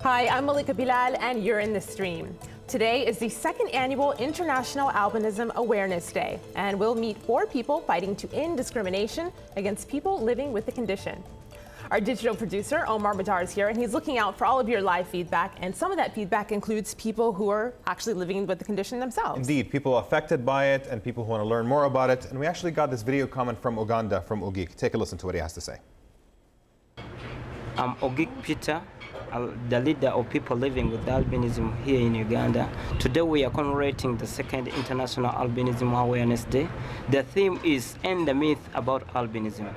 Hi, I'm Malika Bilal, and you're in the stream. Today is the second annual International Albinism Awareness Day, and we'll meet 4 people fighting to end discrimination against people living with the condition. Our digital producer, Omar Madar, is here, and he's looking out for all of your live feedback, and some of that feedback includes people who are actually living with the condition themselves. Indeed, people affected by it and people who want to learn more about it. And we actually got this video comment from Uganda, from Ogik. Take a listen to what he has to say. I'm Ogik Peter, the leader of people living with albinism here in Uganda. Today we are commemorating the second International Albinism Awareness Day. The theme is End the Myth About Albinism.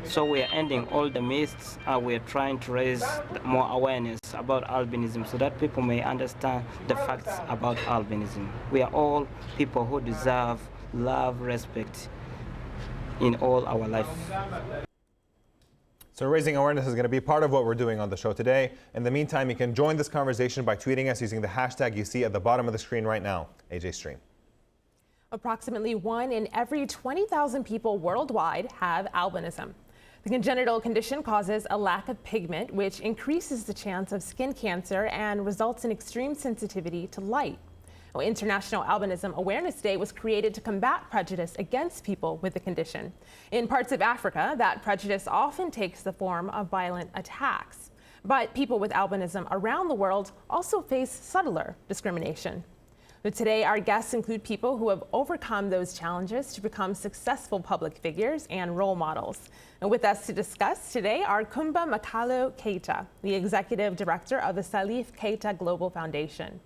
So we are ending all the myths. We are trying to raise more awareness about albinism so that people may understand the facts about albinism. We are all people who deserve love, respect in all our life. So raising awareness is going to be part of what we're doing on the show today. In the meantime, you can join this conversation by tweeting us using the hashtag you see at the bottom of the screen right now, AJ Stream. Approximately 1 in every 20,000 people worldwide have albinism. The congenital condition causes a lack of pigment, which increases the chance of skin cancer and results in extreme sensitivity to light. Well, International Albinism Awareness Day was created to combat prejudice against people with the condition. In parts of Africa, that prejudice often takes the form of violent attacks. But people with albinism around the world also face subtler discrimination. But today, our guests include people who have overcome those challenges to become successful public figures and role models. And with us to discuss today are Kumba Makalo Keita, the Executive Director of the Salif Keita Global Foundation.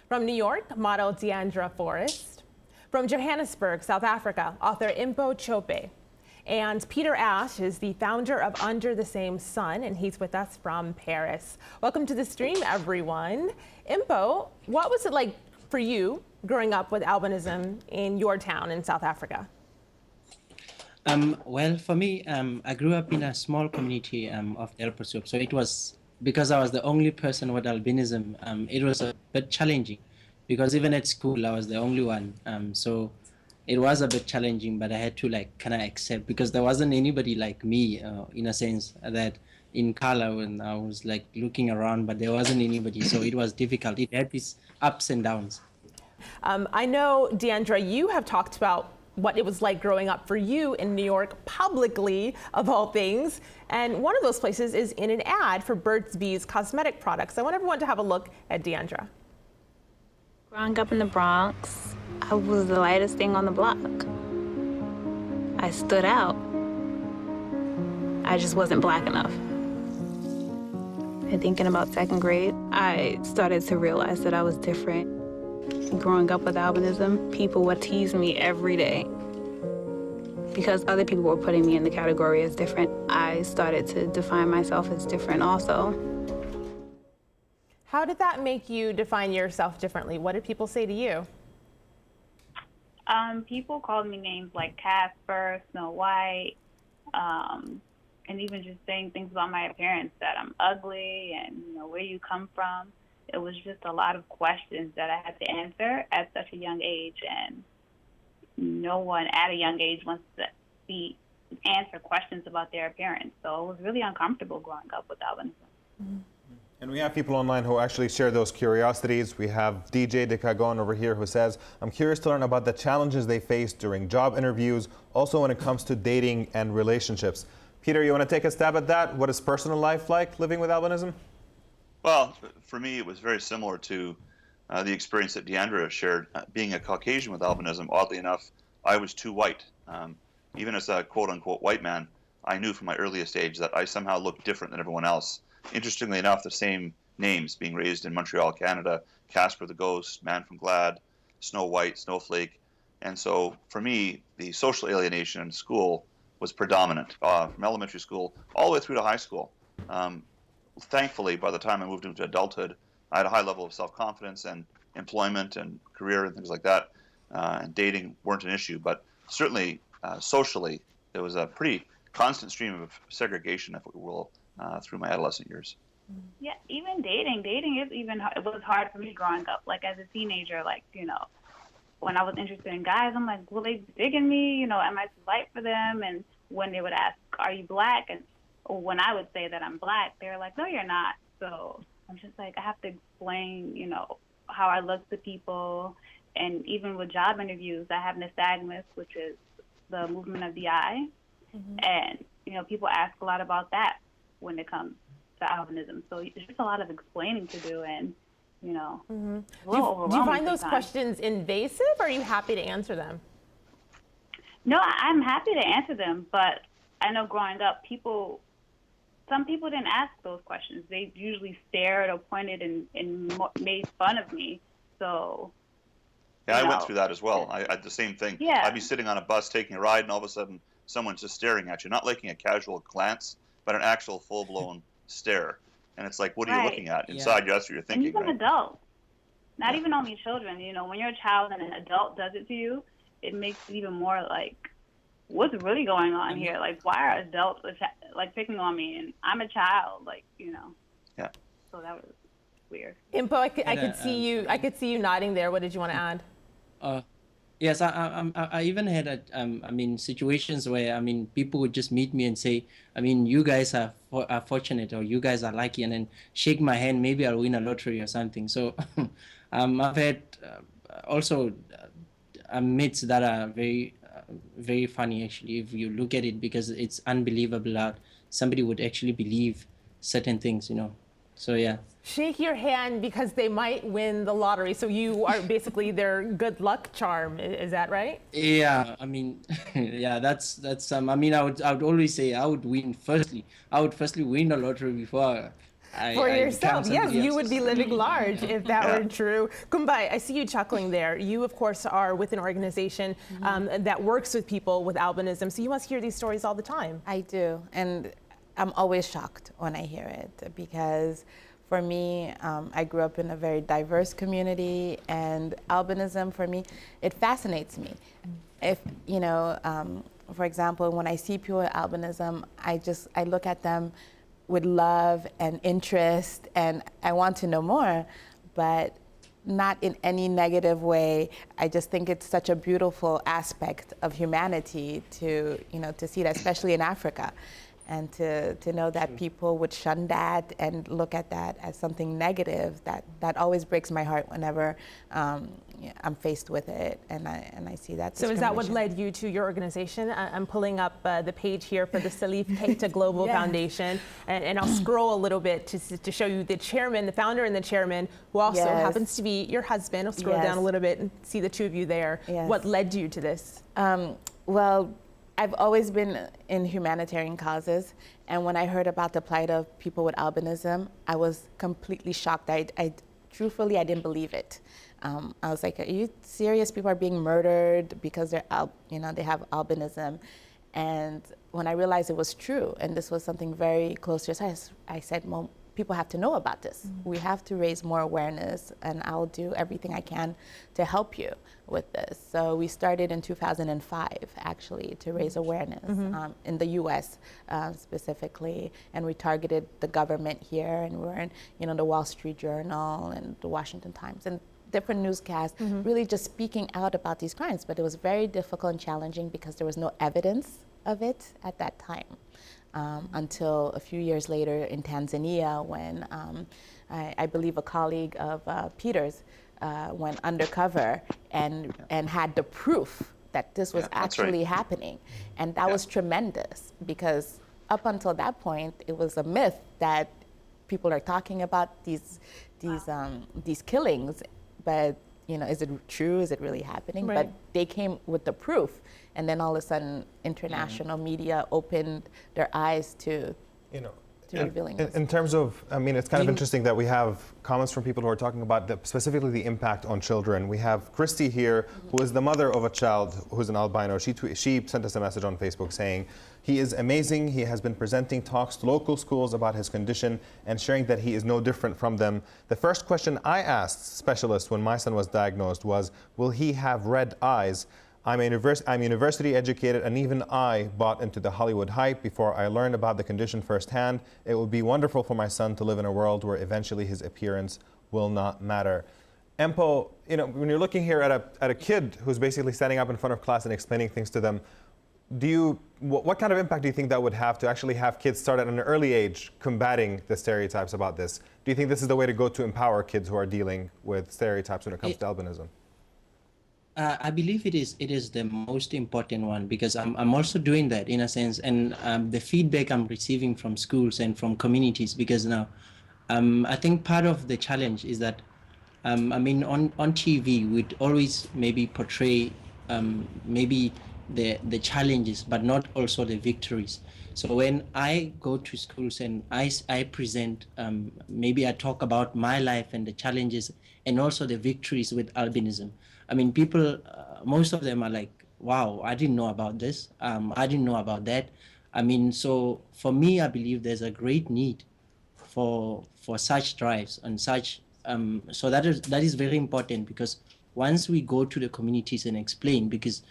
From New York, model Diandra Forrest. From Johannesburg, South Africa, author Impo Chope. And Peter Ash is the founder of Under the Same Sun, and he's with us from Paris. Welcome to the stream, everyone. Impo, what was it like for you growing up with albinism in your town in South Africa? Well, for me, I grew up in a small community of Del Pursuit, so it was, because I was the only person with albinism, it was a bit challenging because even at school I was the only one. So it was a bit challenging, but I had to kind of accept, because there wasn't anybody like me in a sense, that in color when I was looking around, but there wasn't anybody. So it was difficult. It had these ups and downs. I know, Diandra, you have talked about what it was like growing up for you in New York publicly, of all things. And one of those places is in an ad for Burt's Bees cosmetic products. I want everyone to have a look at Diandra. Growing up in the Bronx, I was the lightest thing on the block. I stood out. I just wasn't black enough. And thinking about second grade, I started to realize that I was different. Growing up with albinism, people would tease me every day because other people were putting me in the category as different. I started to define myself as different also. How did that make you define yourself differently? What did people say to you? People called me names like Casper, Snow White, and even just saying things about my appearance, that I'm ugly and where you come from. It was just a lot of questions that I had to answer at such a young age, and no one at a young age wants to answer questions about their appearance. So it was really uncomfortable growing up with albinism. Mm-hmm. And we have people online who actually share those curiosities. We have DJ Dekagon over here who says, I'm curious to learn about the challenges they face during job interviews, also when it comes to dating and relationships. Peter, you want to take a stab at that? What is personal life like living with albinism? Well, for me, it was very similar to the experience that Diandra shared. Being a Caucasian with albinism, oddly enough, I was too white. Even as a quote-unquote white man, I knew from my earliest age that I somehow looked different than everyone else. Interestingly enough, the same names being raised in Montreal, Canada: Casper the Ghost, Man from Glad, Snow White, Snowflake. And so for me, the social alienation in school was predominant, from elementary school all the way through to high school. Thankfully, by the time I moved into adulthood, I had a high level of self-confidence, and employment and career and things like that, and dating weren't an issue. But certainly, socially, there was a pretty constant stream of segregation, if we will, through my adolescent years. Yeah, even dating it was hard for me growing up. As a teenager, when I was interested in guys, I'm like, will they be digging me? Am I too light for them? And when they would ask, are you black? And when I would say that I'm black, they were like, no, you're not. So I'm just like, I have to explain, you know, how I look to people. And even with job interviews, I have nystagmus, which is the movement of the eye. And, you know, people ask a lot about that when it comes to albinism. So it's just a lot of explaining to do, and, you know, a little overwhelming. Do you find those sometimes. questions invasive, or are you happy to answer them? No, I'm happy to answer them, but I know growing up, some people didn't ask those questions. They usually stared or pointed and made fun of me. So, Yeah, I you went know, through that as well. I had the same thing. Yeah. I'd be sitting on a bus taking a ride, and all of a sudden, someone's just staring at you, not like a casual glance, but an actual full-blown stare. And it's like, what are you Right. looking at? Inside you, that's what you're And thinking, even right? adults, not even only children, you know, when you're a child and an adult does it to you, it makes it even more like, what's really going on here? Like, why are adults like picking on me, and I'm a child, like, you know? Yeah. So that was weird. Impo, I could see you. I could see you nodding there. What did you want to add? Yes, I even had I mean, situations where, I mean, people would just meet me and say, I mean, you guys are fortunate, or you guys are lucky, and then shake my hand, maybe I'll win a lottery or something. So I've had also myths that are very funny, actually, if you look at it, because it's unbelievable that somebody would actually believe certain things, you know. So yeah. Shake your hand because they might win the lottery. So you are basically their good luck charm. Is that right? Yeah, I mean, yeah, that's I mean, I would always say I would firstly win the lottery before For I yourself, become yes, somebody you would else's. be living large if that Yeah. were true. Kumbai, I see you chuckling there. You, of course, are with an organization that works with people with albinism, so you must hear these stories all the time. I do, and I'm always shocked when I hear it, because for me, I grew up in a very diverse community, and albinism, for me, it fascinates me. If, you know, for example, when I see people with albinism, I look at them with love and interest, and I want to know more, but not in any negative way. I just think it's such a beautiful aspect of humanity to, you know, to see that, especially in Africa. And to know that people would shun that and look at that as something negative, that always breaks my heart whenever I'm faced with it, and I see that. So is that what led you to your organization? I'm pulling up the page here for the Salif Keita Global Yes. Foundation, and I'll scroll a little bit to show you the chairman, the founder and the chairman, who also Yes. happens to be your husband. I'll scroll Yes. down a little bit and see the two of you there. Yes. What led you to this? Well, I've always been in humanitarian causes, and when I heard about the plight of people with albinism, I was completely shocked. Truthfully, I didn't believe it. I was like, "Are you serious? People are being murdered because they have albinism." And when I realized it was true, and this was something very close to us, I said, "Well, people have to know about this. We have to raise more awareness, and I'll do everything I can to help you with this." So we started in 2005, actually, to raise awareness in the U.S. Specifically, and we targeted the government here, and we're in, the Wall Street Journal and the Washington Times and different newscasts, really just speaking out about these crimes. But it was very difficult and challenging because there was no evidence of it at that time. Until a few years later in Tanzania, when I believe a colleague of Peter's went undercover and had the proof that this was actually happening. And that was tremendous, because up until that point, it was a myth that people are talking about these killings, but is it true? Is it really happening? Right. But they came with the proof, and then all of a sudden, international media opened their eyes to revealing this. In terms of, it's kind of interesting that we have comments from people who are talking about specifically the impact on children. We have Christy here, who is the mother of a child who's an albino. She sent us a message on Facebook saying, "He is amazing. He has been presenting talks to local schools about his condition and sharing that he is no different from them. The first question I asked specialists when my son was diagnosed was, will he have red eyes? I'm university educated, and even I bought into the Hollywood hype before I learned about the condition firsthand. It would be wonderful for my son to live in a world where eventually his appearance will not matter." Empo, when you're looking here at a kid who's basically standing up in front of class and explaining things to them, what kind of impact do you think that would have to actually have kids start at an early age combating the stereotypes about this? Do you think this is the way to go to empower kids who are dealing with stereotypes when it comes to albinism? I believe it is the most important one, because I'm also doing that in a sense, and the feedback I'm receiving from schools and from communities, because now I think part of the challenge is that I mean, on TV we'd always maybe portray maybe the challenges, but not also the victories. So when I go to schools and I present, maybe I talk about my life and the challenges and also the victories with albinism. I mean, people, most of them are like, wow, I didn't know about this. I didn't know about that. I mean, so for me, I believe there's a great need for such drives and such. So that is very important, because once we go to the communities and explain, because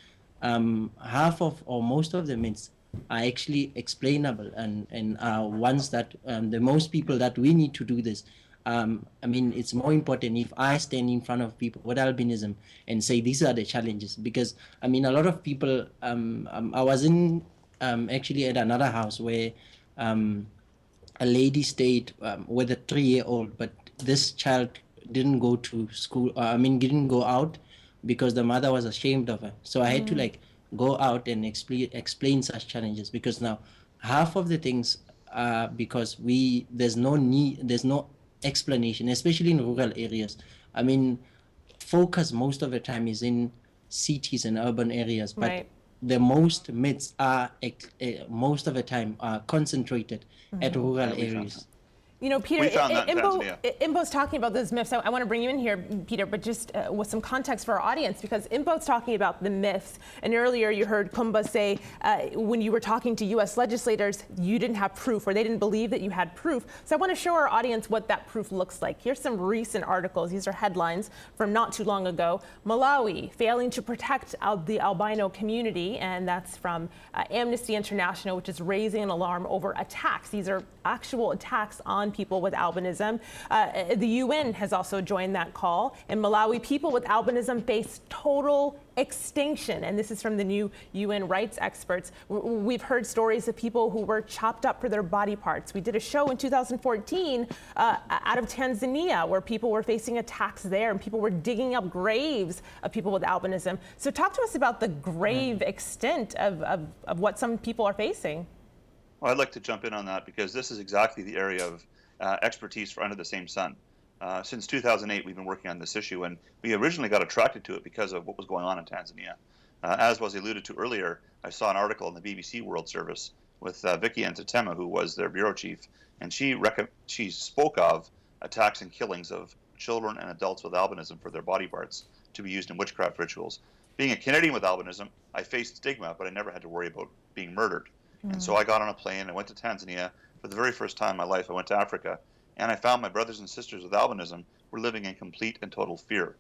half of or most of the myths are actually explainable and are ones that the most people that we need to do this. I mean, it's more important if I stand in front of people with albinism and say these are the challenges, because I mean, a lot of people. I was in actually at another house where a lady stayed with a 3-year-old, but this child didn't go to school. Didn't go out because the mother was ashamed of her. So I had to like go out and explain such challenges, because now half of the things are because there's no explanation, especially in rural areas. I mean, focus most of the time is in cities and urban areas, but the most myths are most of the time are concentrated at rural areas. You know, Peter, We found that in Tanzania. Imbo's talking about those myths. I want to bring you in here, Peter, but just with some context for our audience, because Imbo's talking about the myths. And earlier you heard Kumba say when you were talking to U.S. legislators, you didn't have proof, or they didn't believe that you had proof. So I want to show our audience what that proof looks like. Here's some recent articles. These are headlines from not too long ago. Malawi failing to protect the albino community, and that's from Amnesty International, which is raising an alarm over attacks. These are actual attacks on people with albinism. The UN has also joined that call. In Malawi, people with albinism face total extinction. And this is from the new UN rights experts. We've heard stories of people who were chopped up for their body parts. We did a show in 2014 out of Tanzania where people were facing attacks there and people were digging up graves of people with albinism. So talk to us about the grave extent of what some people are facing. Well, I'd like to jump in on that, because this is exactly the area of expertise for Under the Same Sun. Since 2008, we've been working on this issue, and we originally got attracted to it because of what was going on in Tanzania. As was alluded to earlier, I saw an article in the BBC World Service with Vicky Ntatema, who was their bureau chief, and she spoke of attacks and killings of children and adults with albinism for their body parts to be used in witchcraft rituals. Being a Canadian with albinism, I faced stigma, but I never had to worry about being murdered. And so I got on a plane, I went to Tanzania. For the very first time in my life, I went to Africa, and I found my brothers and sisters with albinism were living in complete and total fear.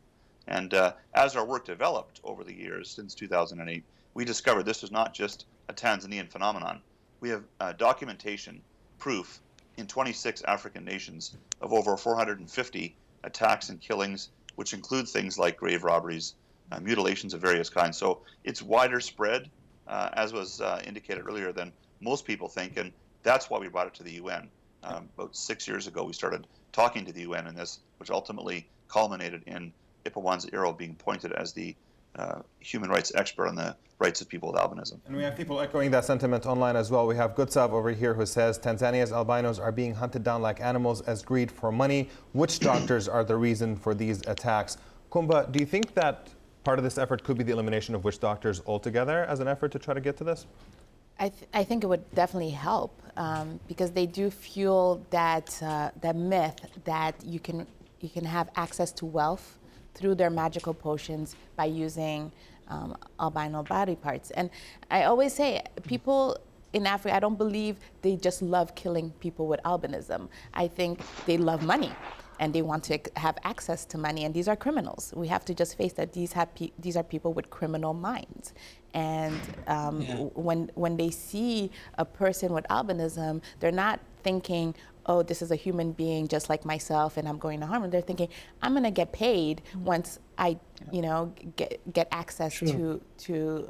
And as our work developed over the years, since 2008, we discovered this was not just a Tanzanian phenomenon. We have documentation, proof, in 26 African nations of over 450 attacks and killings, which include things like grave robberies, mutilations of various kinds. So it's wider spread, as was indicated earlier, than most people think, and that's why we brought it to the UN. About 6 years ago, we started talking to the UN in this, which ultimately culminated in Ipawanza Iro being appointed as the human rights expert on the rights of people with albinism. And we have people echoing that sentiment online as well. We have Gutsav over here who says Tanzania's albinos are being hunted down like animals as greed for money. Witch doctors are the reason for these attacks. Kumba, do you think that part of this effort could be the elimination of witch doctors altogether as an effort to try to get to this? I think it would definitely help because they do fuel that myth that you can have access to wealth through their magical potions by using albino body parts. And I always say, people in Africa, I don't believe they just love killing people with albinism. I think they love money and they want to have access to money, and these are criminals. We have to just face that these are people with criminal minds. And when they see a person with albinism, they're not thinking, oh, this is a human being just like myself and I'm going to harm them. They're thinking, I'm going to get paid once I, get access to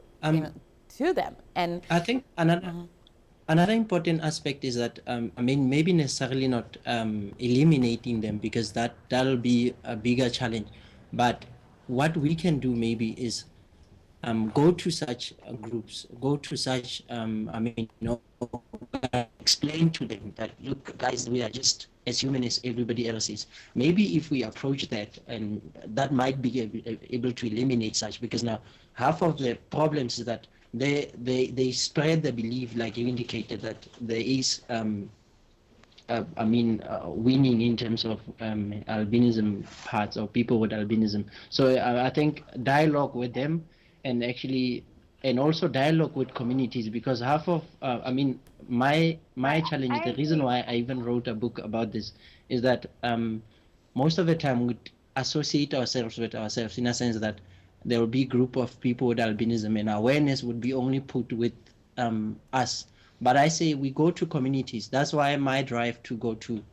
to them. And I think another important aspect is that I mean, maybe necessarily not eliminating them, because that'll be a bigger challenge. But what we can do maybe is go to such groups, go to such I mean, explain to them that, look, guys, we are just as human as everybody else is. Maybe if we approach that, and that might be able to eliminate such, because now half of the problems is that they spread the belief, like you indicated, that there is winning in terms of albinism parts, or people with albinism. So I think dialogue with them, and actually, and also dialogue with communities, because half of my challenge, the reason why I even wrote a book about this, is that most of the time we associate ourselves with ourselves, in a sense that there will be a group of people with albinism, and awareness would be only put with us. But I say we go to communities. That's why my drive to go to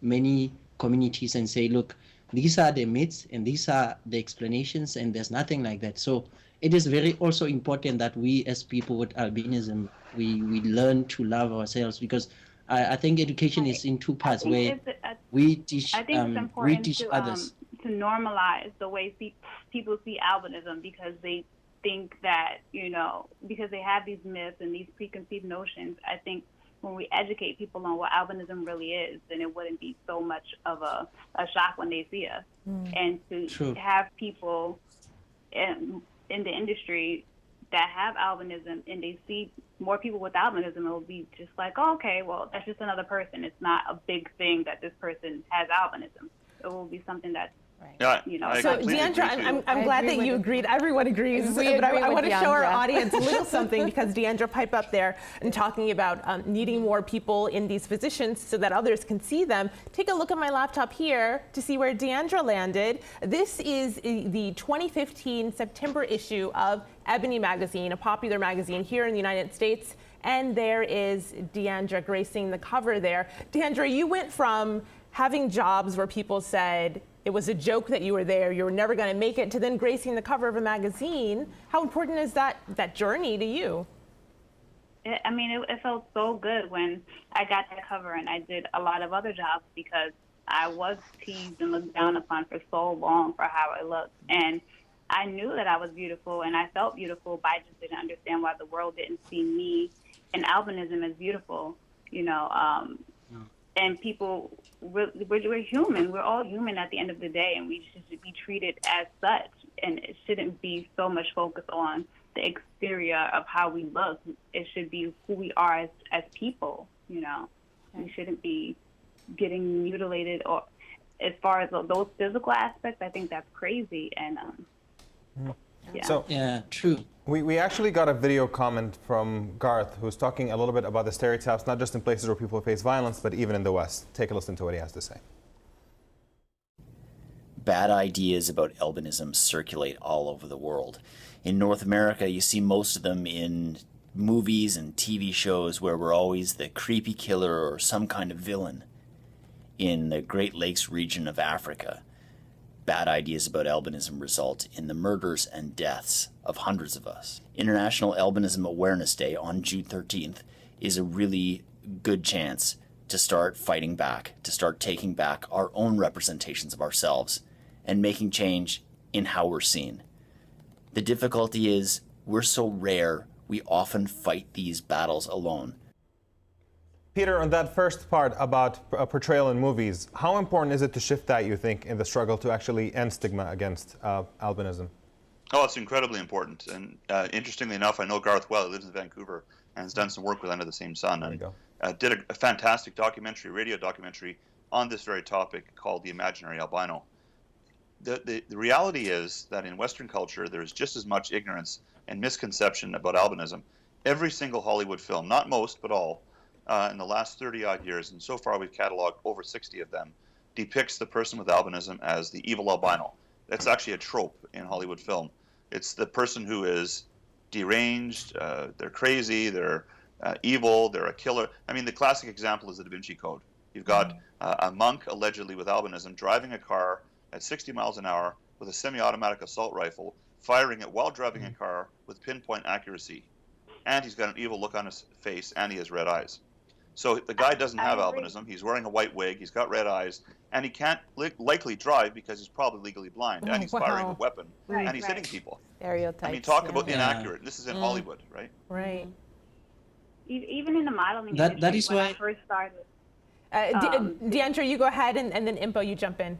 many communities and say, look, these are the myths and these are the explanations, and there's nothing like that. So it is very also important that we as people with albinism, we learn to love ourselves, because I think education is in two parts, where we teach others. To normalize the way people see albinism, because they think that, because they have these myths and these preconceived notions. I think when we educate people on what albinism really is, then it wouldn't be so much of a shock when they see us. And to have people in the industry that have albinism and they see more people with albinism, it will be just like, oh, okay, well, that's just another person. It's not a big thing that this person has albinism. It will be something that's, Yeah, So Diandra, I'm glad that you agreed. Everyone agrees, but I want to show our audience a little something, because Diandra piped up there and talking about needing more people in these positions so that others can see them. Take a look at my laptop here to see where Diandra landed. This is the 2015 September issue of Ebony magazine, a popular magazine here in the United States. And there is Diandra gracing the cover there. Diandra, you went from having jobs where people said it was a joke that you were there, you were never going to make it, to then gracing the cover of a magazine. How important is that journey to you? It felt so good when I got that cover, and I did a lot of other jobs, because I was teased and looked down upon for so long for how I looked. And I knew that I was beautiful, and I felt beautiful, but I just didn't understand why the world didn't see me and albinism as beautiful, and people, we're human. We're all human at the end of the day, and we should be treated as such. And it shouldn't be so much focus on the exterior of how we look. It should be who we are as people, We shouldn't be getting mutilated, or as far as those physical aspects. I think that's crazy. And So true. We actually got a video comment from Garth, who's talking a little bit about the stereotypes, not just in places where people face violence, but even in the West. Take a listen to what he has to say. Bad ideas about albinism circulate all over the world. In North America, you see most of them in movies and TV shows, where we're always the creepy killer or some kind of villain. In the Great Lakes region of Africa, bad ideas about albinism result in the murders and deaths of hundreds of us. International Albinism Awareness Day on June 13th is a really good chance to start fighting back, to start taking back our own representations of ourselves and making change in how we're seen. The difficulty is we're so rare, we often fight these battles alone. Peter, on that first part about portrayal in movies, how important is it to shift that, you think, in the struggle to actually end stigma against albinism? Oh, it's incredibly important. And interestingly enough, I know Garth well. He lives in Vancouver and has done some work with Under the Same Sun. And did a fantastic radio documentary on this very topic called The Imaginary Albino. The reality is that in Western culture, there's just as much ignorance and misconception about albinism. Every single Hollywood film, not most, but all, in the last 30-odd years, and so far we've cataloged over 60 of them, depicts the person with albinism as the evil albino. That's actually a trope in Hollywood film. It's the person who is deranged, they're crazy, they're evil, they're a killer. The classic example is the Da Vinci Code. You've got a monk allegedly with albinism driving a car at 60 miles an hour with a semi-automatic assault rifle, firing it while driving a car with pinpoint accuracy. and he's got an evil look on his face, and he has red eyes. So the guy doesn't have albinism. He's wearing a white wig. He's got red eyes, and he can't likely drive because he's probably legally blind, and he's firing a weapon, and he's hitting people. Stereotypes. I mean, talk about inaccurate. This is in Hollywood, right? Right. Even in the modeling That industry, is when why I first started. Diandra, you go ahead, and then Impo, you jump in.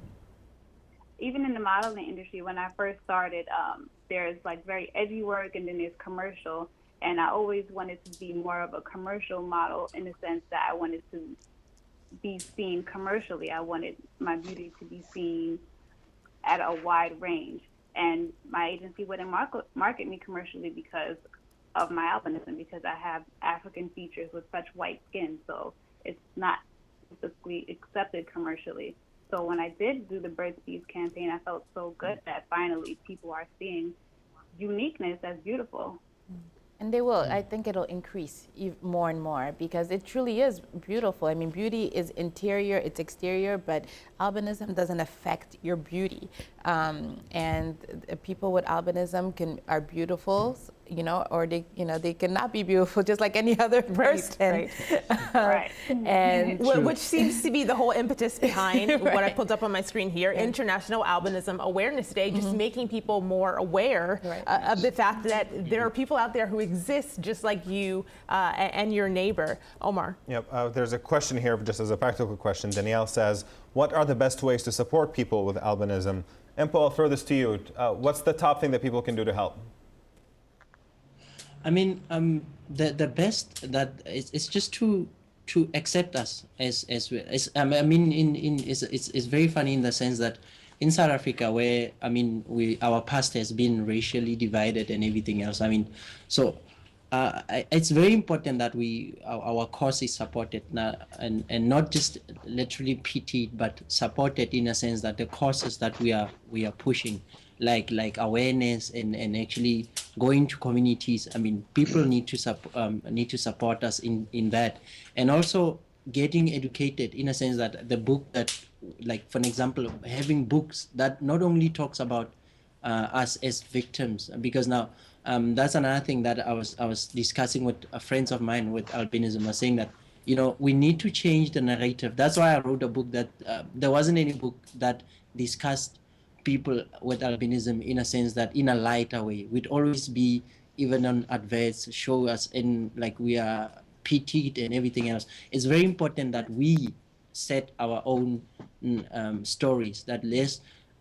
Even in the modeling industry, when I first started, there's like very edgy work, and then there's commercial. And I always wanted to be more of a commercial model in the sense that I wanted to be seen commercially. I wanted my beauty to be seen at a wide range. And my agency wouldn't market me commercially because of my albinism, because I have African features with such white skin. So it's not typically accepted commercially. So when I did do the Birds Bees campaign, I felt so good that finally people are seeing uniqueness as beautiful. And they will. I think it'll increase more and more because it truly is beautiful. I mean, beauty is interior, it's exterior, but albinism doesn't affect your beauty. And people with albinism are beautiful, or they cannot be beautiful just like any other person. Right. And which seems to be the whole impetus behind what I pulled up on my screen here, International Albinism Awareness Day, just making people more aware of the fact that there are people out there who exist just like you and your neighbor. Omar. Yep. There's a question here, just as a practical question. Danielle says, what are the best ways to support people with albinism? Impo, I'll throw this to you. What's the top thing that people can do to help? I mean, the best that it's just to accept us as well. I mean, it's very funny in the sense that in South Africa, where our past has been racially divided and everything else. I mean, so it's very important that our cause is supported now, and not just literally pitied, but supported in a sense that the causes that we are pushing, like awareness and actually going to communities. I mean, people need to support us in that, and also getting educated in a sense that the book that, like for an example, having books that not only talks about us as victims, because now that's another thing that I was discussing with friends of mine with albinism, was saying that we need to change the narrative. That's why I wrote a book that there wasn't any book that discussed people with albinism in a sense that in a lighter way. We'd always be, even on adverts, show us in like we are pitied and everything else. It's very important that we set our own stories, that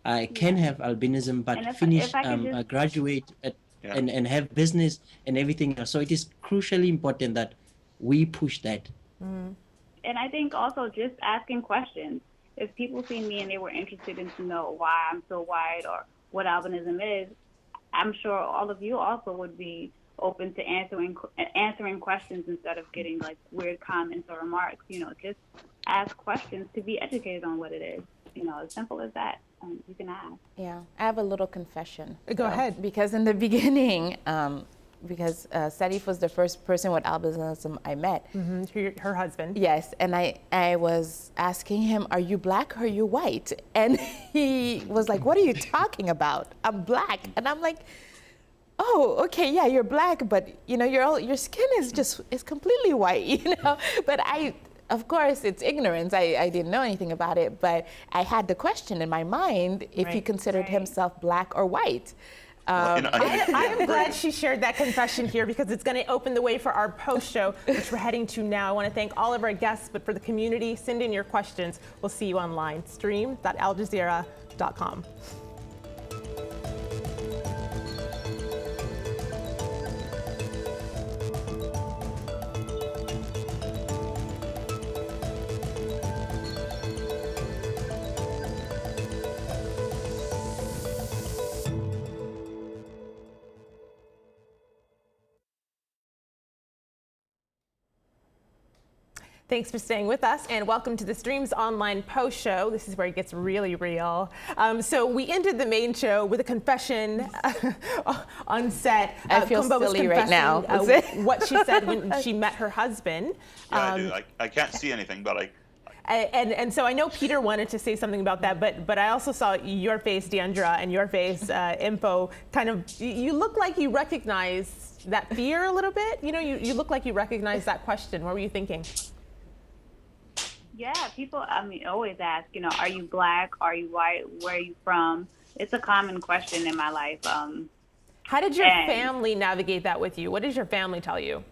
I can have albinism but finish, graduate and have business and everything else. So it is crucially important that we push that. And I think also just asking questions. If people see me and they were interested in to know why I'm so white or what albinism is, I'm sure all of you also would be open to answering questions instead of getting like weird comments or remarks. Just ask questions to be educated on what it is. As simple as that. You can ask. Yeah, I have a little confession. Go ahead. Because in the beginning, because Sadif was the first person with albinism I met. Her husband. Yes, and I was asking him, are you black or are you white? And he was like, what are you talking about? I'm black. And I'm like, oh, okay, yeah, you're black, but your skin is completely white, But of course, it's ignorance. I didn't know anything about it, but I had the question in my mind if he considered himself black or white. I am glad she shared that confession here because it's going to open the way for our post show, which we're heading to now. I want to thank all of our guests, but for the community, send in your questions. We'll see you online. stream.aljazeera.com. Thanks for staying with us, and welcome to the Streams Online Post Show. This is where it gets really real. So we ended the main show with a confession on set. I feel silly right now. What she said when she met her husband. Yeah, I do. I can't see anything, but And so I know Peter wanted to say something about that, but I also saw your face, Diandra, and your face, Info, kind of, you look like you recognize that fear a little bit. You know, you look like you recognize that question. What were you thinking? Yeah, people, I mean, always ask, you know, are you black? Are you white? Where are you from? It's a common question in my life. How did your family navigate that with you? What did your family tell you?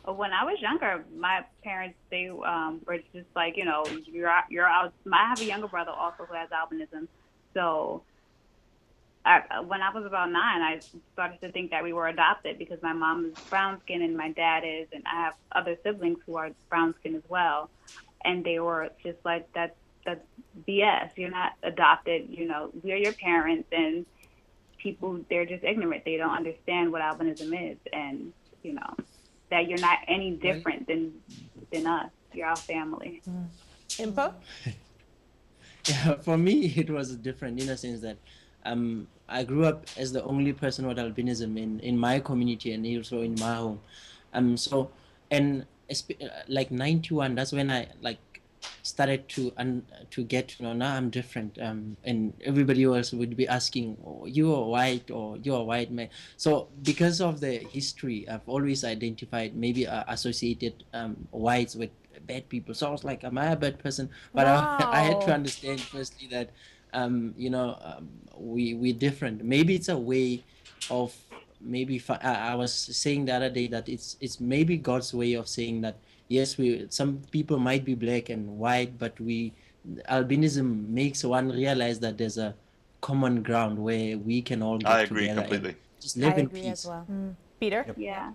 When I was younger, my parents, they were just like, you know, you're out. I have a younger brother also who has albinism. So when I was about 9, I started to think that we were adopted because my mom is brown skin and my dad is, and I have other siblings who are brown skin as well. And they were just like, that's BS. You're not adopted. You know, we're your parents, and people, they're just ignorant. They don't understand what albinism is, and, you know, that you're not any different than us. You're our family. Info? Yeah, for me, it was different in a sense that I grew up as the only person with albinism in my community and also in my home. Like 91, that's when I like started to get, you know, now I'm different, and everybody else would be asking, oh, you are white, or you're a white man. So because of the history, I've always identified, maybe associated whites with bad people. So I was like, am I a bad person? But Wow. I had to understand firstly that we're different. Maybe it's a way of, maybe I was saying the other day that it's maybe God's way of saying that, yes, some people might be black and white, but albinism makes one realize that there's a common ground where we can all get agree together completely. and just live in agree peace. as well. Peter? Yep. Yeah.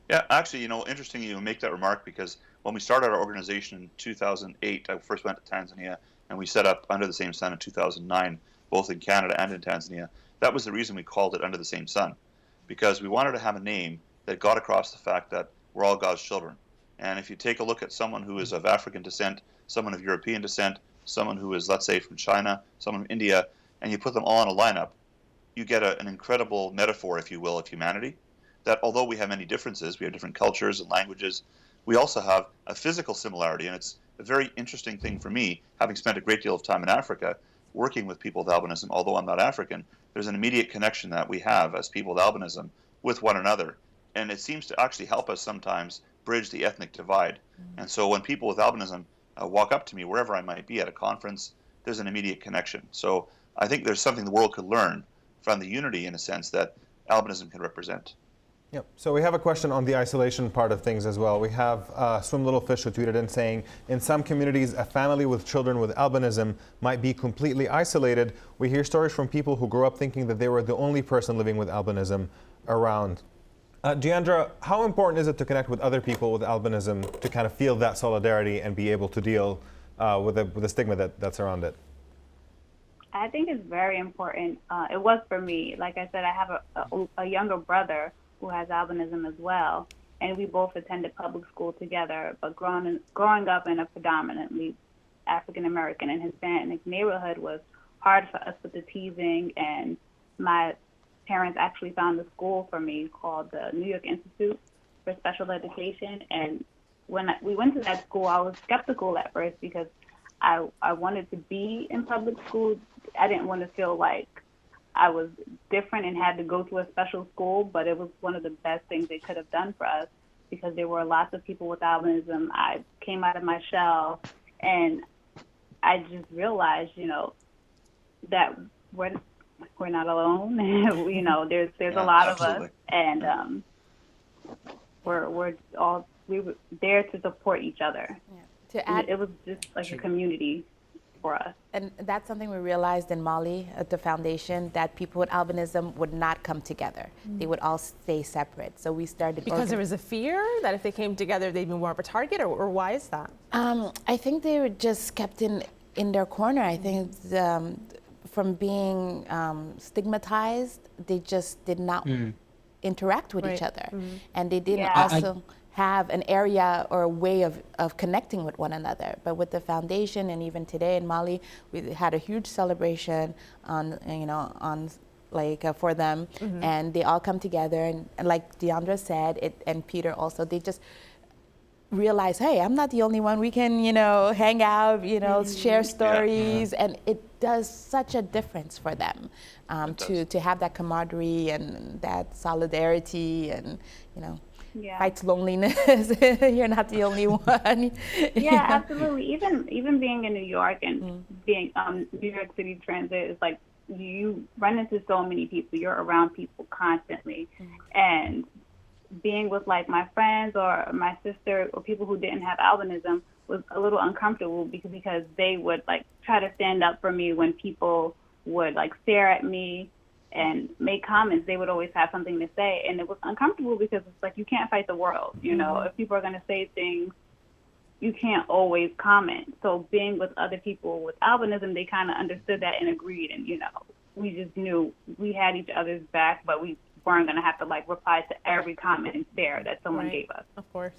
Yeah, actually, you know, interesting you make that remark, because when we started our organization in 2008, I first went to Tanzania, and we set up Under the Same Sun in 2009, both in Canada and in Tanzania. That was the reason we called it Under the Same Sun, because we wanted to have a name that got across the fact that we're all God's children. And if you take a look at someone who is of African descent, someone of European descent, someone who is, let's say, from China, someone from India, and you put them all in a lineup, you get an incredible metaphor, if you will, of humanity, that although we have many differences, we have different cultures and languages, we also have a physical similarity. And it's a very interesting thing for me, having spent a great deal of time in Africa, working with people with albinism. Although I'm not African, there's an immediate connection that we have as people with albinism with one another. And it seems to actually help us sometimes bridge the ethnic divide. And so when people with albinism walk up to me, wherever I might be at a conference, there's an immediate connection. So I think there's something the world could learn from the unity, in a sense, that albinism can represent. Yep. So we have a question on the isolation part of things as well. We have Swim Little Fish who tweeted in saying, in some communities, a family with children with albinism might be completely isolated. We hear stories from people who grew up thinking that they were the only person living with albinism around. Diandra, how important is it to connect with other people with albinism to kind of feel that solidarity and be able to deal with the stigma that's around it? I think it's very important. It was for me. Like I said, I have a younger brother who has albinism as well, and we both attended public school together. But growing up in a predominantly African American and Hispanic neighborhood was hard for us with the teasing, and my parents actually found a school for me called the New York Institute for Special Education. And when we went to that school, I was skeptical at first because I wanted to be in public school. I didn't want to feel like I was different and had to go to a special school, but it was one of the best things they could have done for us because there were lots of people with albinism. I came out of my shell, and I just realized, you know, that we're not alone. You know, there's a lot absolutely. of us, and we were there to support each other. Yeah. To add, it was just like a community for us. and that's something we realized in Mali at the foundation, that people with albinism would not come together. They would all stay separate. So we started Because there was a fear that if they came together, they'd be more of a target, or why is that? I think they were just kept in their corner. I think from being stigmatized, they just did not interact with each other. And they didn't also have an area or a way of connecting with one another. But with the foundation, and even today in Mali, we had a huge celebration for them, and they all come together, and like Diandra said, and Peter also, realize, hey, I'm not the only one. We can, you know, hang out, you know, share stories, and it does such a difference for them to have that camaraderie and that solidarity, and you know, fights loneliness. You're not the only one. Yeah, absolutely. Even being in New York and being New York City Transit is like you run into so many people. You're around people constantly, and being with like my friends or my sister or people who didn't have albinism was a little uncomfortable because they would like try to stand up for me when people would like stare at me and make comments. They would always have something to say, and it was uncomfortable because it's like you can't fight the world, you know. If people are going to say things, you can't always comment. So being with other people with albinism, they kind of understood that and agreed, and you know, we just knew we had each other's back, but we weren't going to have to like reply to every comment and stare that someone gave us. Of course.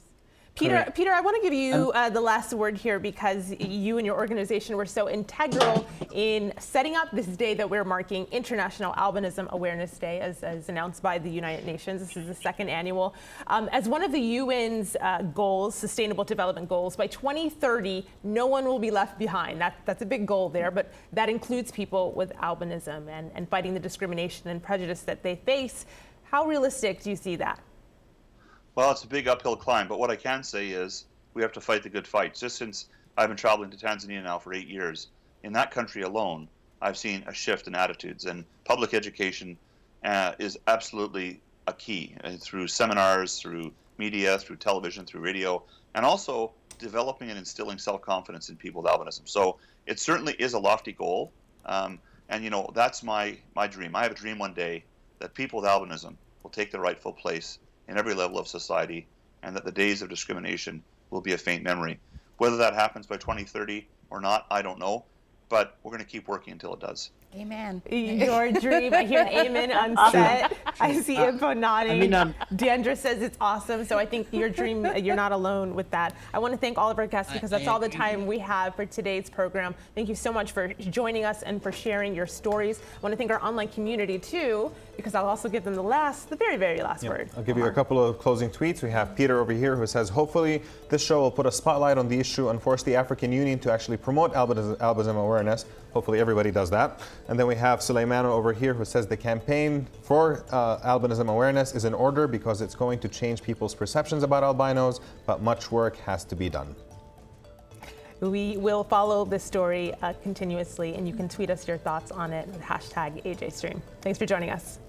Peter, I want to give you the last word here because you and your organization were so integral in setting up this day that we're marking, International Albinism Awareness Day, as announced by the United Nations. This is the second annual. As one of the UN's goals, Sustainable Development Goals, by 2030, no one will be left behind. That's a big goal there, but that includes people with albinism and fighting the discrimination and prejudice that they face. How realistic do you see that? Well, it's a big uphill climb, but what I can say is we have to fight the good fight. Just since I've been traveling to Tanzania now for 8 years, in that country alone, I've seen a shift in attitudes, and public education is absolutely a key through seminars, through media, through television, through radio, and also developing and instilling self-confidence in people with albinism. So it certainly is a lofty goal, and you know, that's my dream. I have a dream one day that people with albinism will take their rightful place in every level of society, and that the days of discrimination will be a faint memory. Whether that happens by 2030 or not, I don't know, but we're going to keep working until it does. Amen. Your dream. I hear an amen on set. I see info nodding. Diandra says it's awesome. So I think your dream, you're not alone with that. I want to thank all of our guests because that's all the time we have for today's program. Thank you so much for joining us and for sharing your stories. I want to thank our online community too, because I'll also give them the very, very last word. I'll give you a couple of closing tweets. We have Peter over here who says, hopefully this show will put a spotlight on the issue and force the African Union to actually promote albinism awareness. Hopefully everybody does that. And then we have Suleimano over here who says the campaign for albinism awareness is in order because it's going to change people's perceptions about albinos, but much work has to be done. We will follow this story continuously, and you can tweet us your thoughts on it with #AJStream. Thanks for joining us.